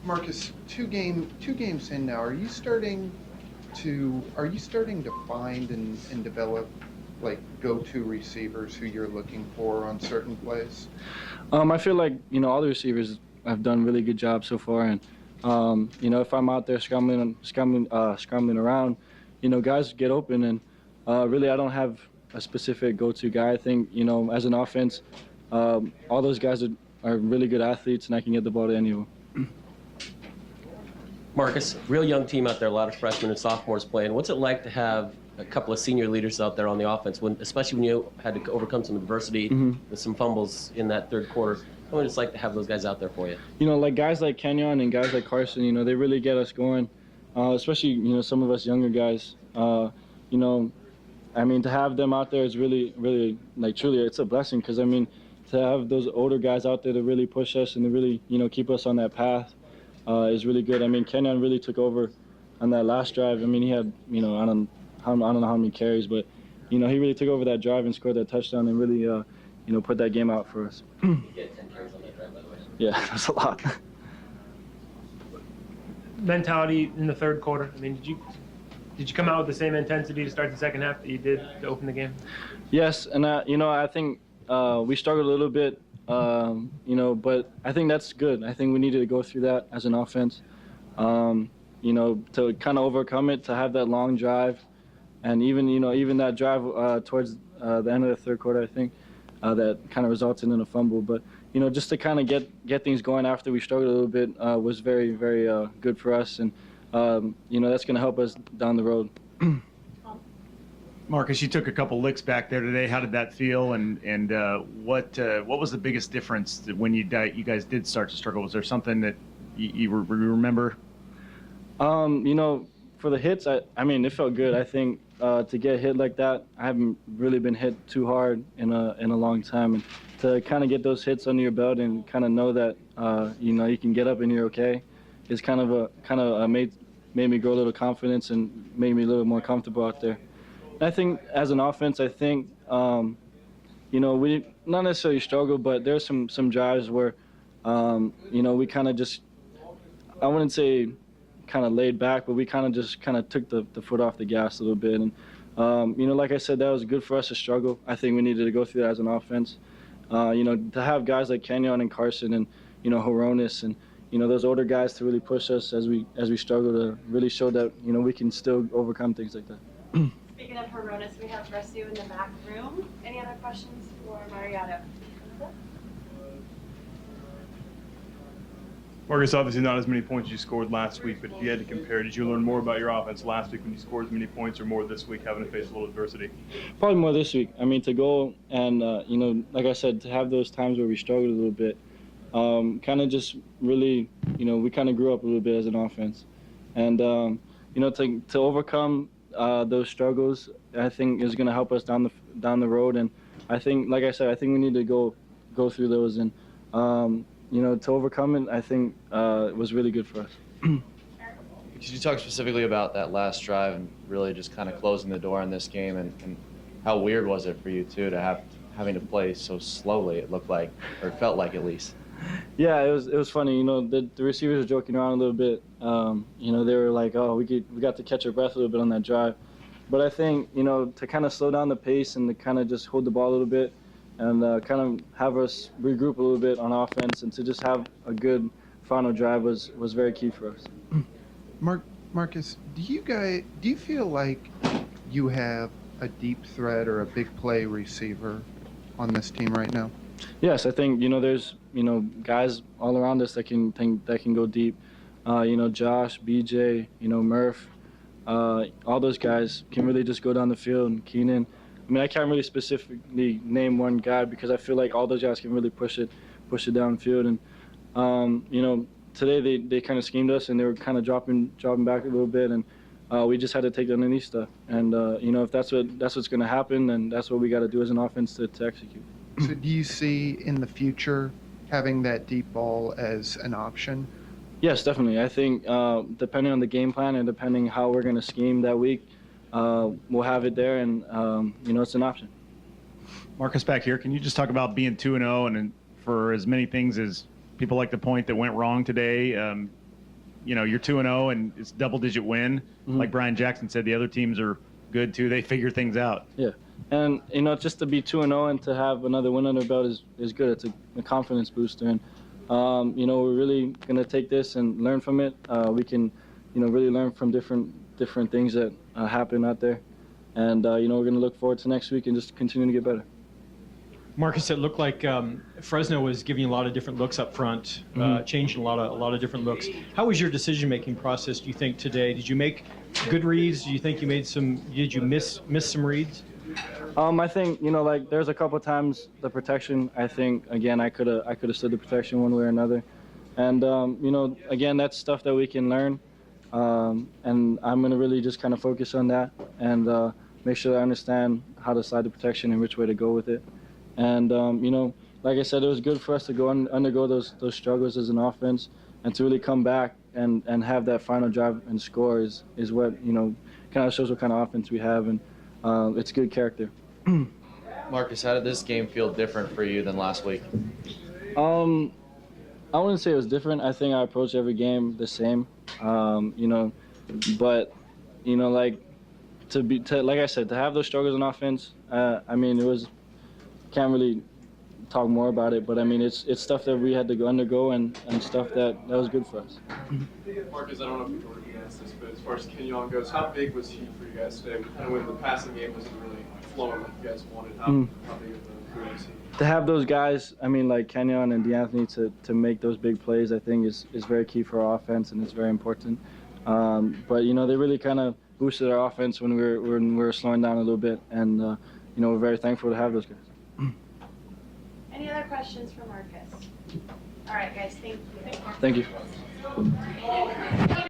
Marcus, two games in now. Are you starting to find and develop like go-to receivers who you're looking for on certain plays? I feel like all the receivers have done a really good job so far, and if I'm out there scrambling around, guys get open, and really I don't have a specific go-to guy. I think as an offense, all those guys are really good athletes, and I can get the ball to any of them. Marcus, real young team out there, a lot of freshmen and sophomores playing. What's it like to have a couple of senior leaders out there on the offense, especially when you had to overcome some adversity with some fumbles in that third quarter? What it's like to have those guys out there for you? Like guys like Kenyon and guys like Carson, they really get us going, especially, some of us younger guys. To have them out there is really, really, like, truly, it's a blessing because, to have those older guys out there to really push us and to really, keep us on that path is really good. Kenyon really took over on that last drive. He had, I don't know how many carries, but, he really took over that drive and scored that touchdown and really, put that game out for us. You get 10 carries on that drive, by the way. Yeah, that's a lot. Mentality in the third quarter. Did you come out with the same intensity to start the second half that you did to open the game? Yes, and I think we struggled a little bit, but I think that's good. I think we needed to go through that as an offense, to kind of overcome it, to have that long drive, and even that drive towards the end of the third quarter, I think that kind of resulted in a fumble. But just to kind of get things going after we struggled a little bit was very, very good for us, and that's going to help us down the road. Marcus, you took a couple licks back there today. How did that feel? And what was the biggest difference that when you guys did start to struggle? Was there something that you remember? For the hits, it felt good. I think to get hit like that, I haven't really been hit too hard in a long time, and to kind of get those hits under your belt and kind of know that you can get up and you're okay, is kind of made me grow a little confidence and made me a little more comfortable out there. And I think as an offense, we not necessarily struggle, but there's some drives where we kind of just, I wouldn't say kind of laid back, but we kind of took the foot off the gas a little bit. And like I said, that was good for us to struggle. I think we needed to go through that as an offense. To have guys like Kenyon and Carson and Horonis and those older guys to really push us as we struggle, to really show that we can still overcome things like that. Speaking of Horonis, we have Resu in the back room. Any other questions for Mariota? Marcus, obviously not as many points as you scored last week, but if you had to compare, did you learn more about your offense last week when you scored as many points, or more this week having to face a little adversity? Probably more this week. To go and, like I said, to have those times where we struggled a little bit, kind of just really, we kind of grew up a little bit as an offense. And, to overcome those struggles, I think is going to help us down the road. And I think, like I said, I think we need to go through those, and to overcome it, I think it was really good for us. Could you talk specifically about that last drive and really just kind of closing the door on this game, and how weird was it for you too to having to play so slowly? It looked like, or it felt like at least. Yeah, it was funny. The receivers were joking around a little bit. They were like, "Oh, we got to catch our breath a little bit on that drive," but I think to kind of slow down the pace and to kind of just hold the ball a little bit, and kind of have us regroup a little bit on offense, and to just have a good final drive was very key for us. Marcus, do you feel like you have a deep threat or a big play receiver on this team right now? Yes, I think there's guys all around us that can go deep. Josh, BJ, Murph, all those guys can really just go down the field. And Keenan. I can't really specifically name one guy because I feel like all those guys can really push it downfield. And today they kind of schemed us, and they were kind of dropping back a little bit, and we just had to take the underneath stuff. And if that's what's going to happen, then that's what we got to do as an offense to execute. So do you see in the future having that deep ball as an option? Yes, definitely. I think depending on the game plan and depending how we're going to scheme that week, we'll have it there, and it's an option. Marcus, back here, can you just talk about being 2-0, and for as many things as people like to point that went wrong today, you're 2-0 and it's double-digit win. Like Brian Jackson said, the other teams are good too. They figure things out. Yeah, and just to be 2-0 and to have another win under the belt is good. It's a confidence booster, and we're really gonna take this and learn from it. We can, really learn from different things that happen out there, and we're gonna look forward to next week and just continue to get better. Marcus, it looked like Fresno was giving you a lot of different looks up front, changing a lot of different looks. How was your decision-making process, do you think, today? Did you make good reads? Do you think you made did you miss some reads? I think, there's a couple of times the protection, I think, again, I could have stood the protection one way or another. And, again, that's stuff that we can learn. And I'm going to really just kind of focus on that and make sure I understand how to slide the protection and which way to go with it. And, like I said, it was good for us to undergo those struggles as an offense and to really come back and have that final drive and score is what, kind of shows what kind of offense we have. And it's good character. Marcus, how did this game feel different for you than last week? I wouldn't say it was different. I think I approach every game the same, but, like I said, to have those struggles in offense, can't really talk more about it, but it's stuff that we had to undergo and stuff that was good for us. Marcus, I don't know if you've already asked this, but as far as Kenyon goes, how big was he for you guys today? And when the passing game wasn't really flowing like you guys wanted, how big of a boon was he? To have those guys, like Kenyon and DeAnthony, to make those big plays, I think is very key for our offense and it's very important. But they really kind of boosted our offense when we were slowing down a little bit, and we're very thankful to have those guys. Any other questions for Marcus? All right, guys, thank you. Thank you.